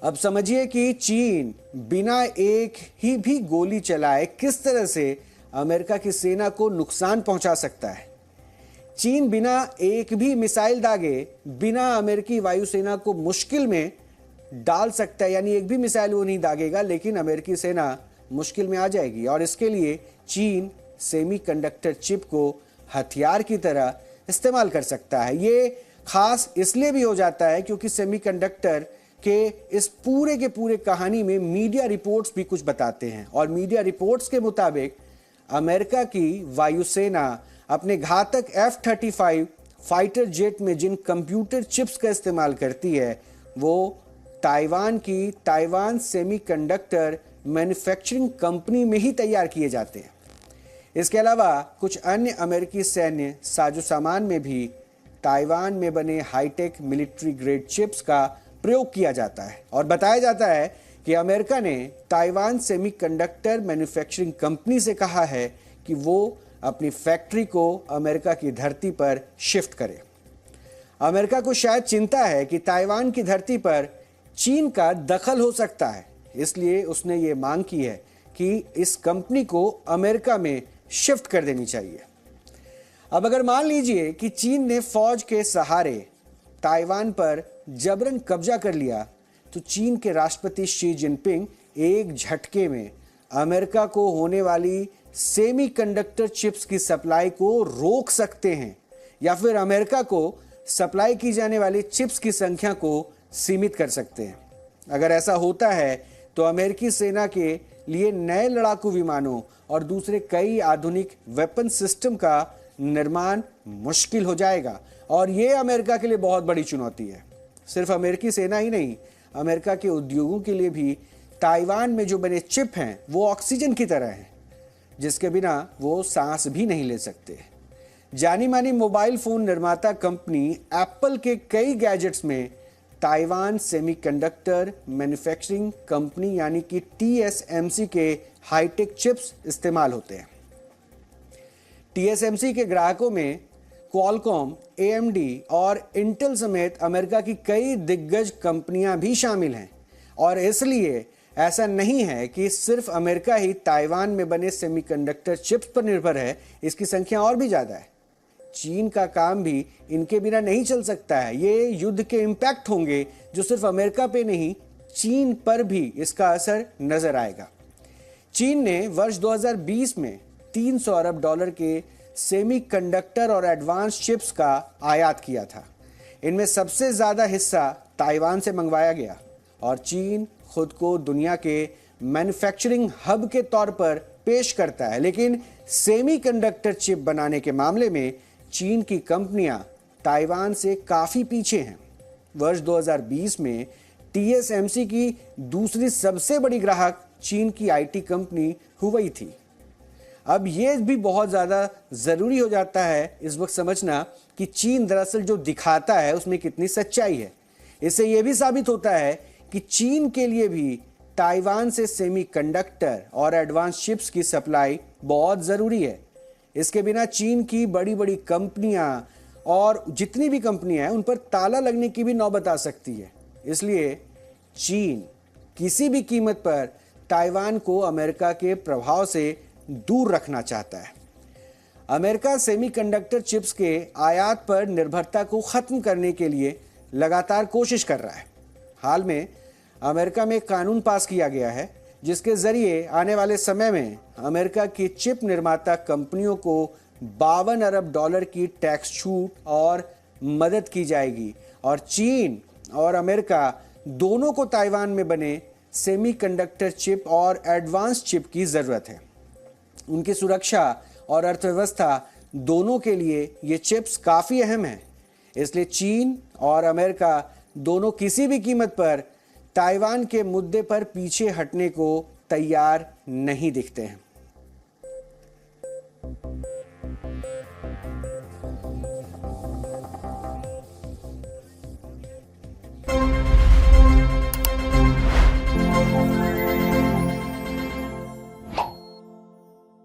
अब समझिए कि चीन बिना एक ही भी गोली चलाए किस तरह से अमेरिका की सेना को नुकसान पहुंचा सकता है। चीन बिना एक भी मिसाइल दागे बिना अमेरिकी वायुसेना को मुश्किल में डाल सकता है, यानी एक भी मिसाइल वो नहीं दागेगा लेकिन अमेरिकी सेना मुश्किल में आ जाएगी। और इसके लिए चीन सेमीकंडक्टर चिप को हथियार की तरह इस्तेमाल कर सकता है। ये खास इसलिए भी हो जाता है क्योंकि सेमीकंडक्टर के इस पूरे के पूरे कहानी में मीडिया रिपोर्ट्स भी कुछ बताते हैं। और मीडिया रिपोर्ट्स के मुताबिक अमेरिका की वायुसेना अपने घातक F-35 फाइटर जेट में जिन कंप्यूटर चिप्स का इस्तेमाल करती है वो ताइवान की ताइवान सेमीकंडक्टर मैन्युफैक्चरिंग कंपनी में ही तैयार किए जाते हैं। इसके अलावा कुछ अन्य अमेरिकी सैन्य साजो सामान में भी ताइवान में बने हाईटेक मिलिट्री ग्रेड चिप्स का प्रयोग किया जाता है। और बताया जाता है कि अमेरिका ने ताइवान सेमीकंडक्टर मैन्युफैक्चरिंग कंपनी से कहा है कि वो अपनी फैक्ट्री को अमेरिका की धरती पर शिफ्ट करे। अमेरिका को शायद चिंता है कि ताइवान की धरती पर चीन का दखल हो सकता है, इसलिए उसने ये मांग की है कि इस कंपनी को अमेरिका में शिफ्ट कर देनी चाहिए। अब अगर मान लीजिए कि चीन ने फौज के सहारे ताइवान पर जबरन कब्जा कर लिया तो चीन के राष्ट्रपति शी जिनपिंग एक झटके में अमेरिका को होने वाली सेमीकंडक्टर चिप्स की सप्लाई को रोक सकते हैं या फिर अमेरिका को सप्लाई की जाने वाली चिप्स की संख्या को सीमित कर सकते हैं। अगर ऐसा होता है तो अमेरिकी सेना के लिए नए लड़ाकू विमानों और दूसरे कई आधुनिक वेपन सिस्टम का निर्माण मुश्किल हो जाएगा और ये अमेरिका के लिए बहुत बड़ी चुनौती है। सिर्फ अमेरिकी सेना ही नहीं, अमेरिका के उद्योगों के लिए भी ताइवान में जो बने चिप हैं वो ऑक्सीजन की तरह हैं, जिसके बिना वो सांस भी नहीं ले सकते। जानी मानी मोबाइल फोन निर्माता कंपनी एप्पल के कई गैजेट्स में ताइवान सेमीकंडक्टर मैन्युफैक्चरिंग कंपनी यानी कि TSMC के हाईटेक चिप्स इस्तेमाल होते हैं। TSMC के ग्राहकों में क्वालकॉम, AMD और इंटेल समेत अमेरिका की कई दिग्गज कंपनियां भी शामिल हैं। और इसलिए ऐसा नहीं है कि सिर्फ अमेरिका ही ताइवान में बने सेमीकंडक्टर चिप्स पर निर्भर है, इसकी संख्या और भी ज़्यादा है। चीन का काम भी इनके बिना नहीं चल सकता है। ये युद्ध के इम्पैक्ट होंगे जो सिर्फ अमेरिका पे नहीं, चीन पर भी इसका असर नजर आएगा। चीन ने वर्ष 2020 में $300 अरब के सेमीकंडक्टर और एडवांस चिप्स का आयात किया था। इनमें सबसे ज़्यादा हिस्सा ताइवान से मंगवाया गया और चीन खुद को दुनिया के मैन्युफैक्चरिंग हब के तौर पर पेश करता है, लेकिन सेमीकंडक्टर चिप बनाने के मामले में चीन की कंपनियां ताइवान से काफ़ी पीछे हैं। वर्ष 2020 में TSMC की दूसरी सबसे बड़ी ग्राहक चीन की IT कंपनी हुवई थी। अब ये भी बहुत ज़्यादा ज़रूरी हो जाता है इस वक्त समझना कि चीन दरअसल जो दिखाता है उसमें कितनी सच्चाई है। इससे यह भी साबित होता है कि चीन के लिए भी ताइवान से सेमीकंडक्टर और एडवांस चिप्स की सप्लाई बहुत ज़रूरी है। इसके बिना चीन की बड़ी बड़ी कंपनियां और जितनी भी कंपनियां हैं उन पर ताला लगने की भी नौबत आ सकती है। इसलिए चीन किसी भी कीमत पर ताइवान को अमेरिका के प्रभाव से दूर रखना चाहता है। अमेरिका सेमीकंडक्टर चिप्स के आयात पर निर्भरता को ख़त्म करने के लिए लगातार कोशिश कर रहा है। हाल में अमेरिका में कानून पास किया गया है जिसके जरिए आने वाले समय में अमेरिका की चिप निर्माता कंपनियों को $52 अरब की टैक्स छूट और मदद की जाएगी और चीन और अमेरिका दोनों को ताइवान में बने सेमीकंडक्टर चिप और एडवांस चिप की ज़रूरत है। उनकी सुरक्षा और अर्थव्यवस्था दोनों के लिए ये चिप्स काफ़ी अहम हैं। इसलिए चीन और अमेरिका दोनों किसी भी कीमत पर ताइवान के मुद्दे पर पीछे हटने को तैयार नहीं दिखते हैं।